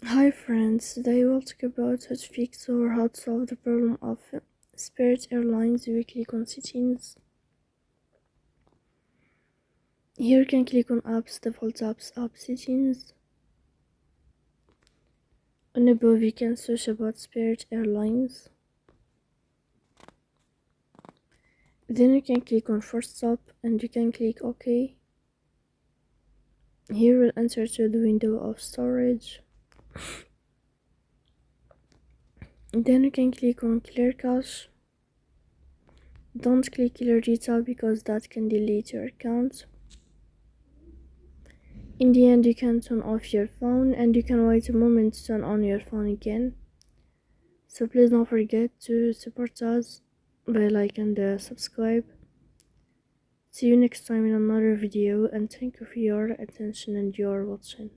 Hi friends, today we'll talk about how to fix or how to solve the problem of Spirit Airlines weekly on settings. Here you can click on apps, default apps, app settings. On above you can search about Spirit Airlines. Then you can click on Forcestop and you can click OK. Here we'll enter to the window of storage. Then you can click on Clear Cache. Don't click Clear Data because that can delete your account. In the end, you can turn off your phone and you can wait a moment to turn on your phone again. So please don't forget to support us by like and subscribe. See you next time in another video, and thank you for your attention and your watching.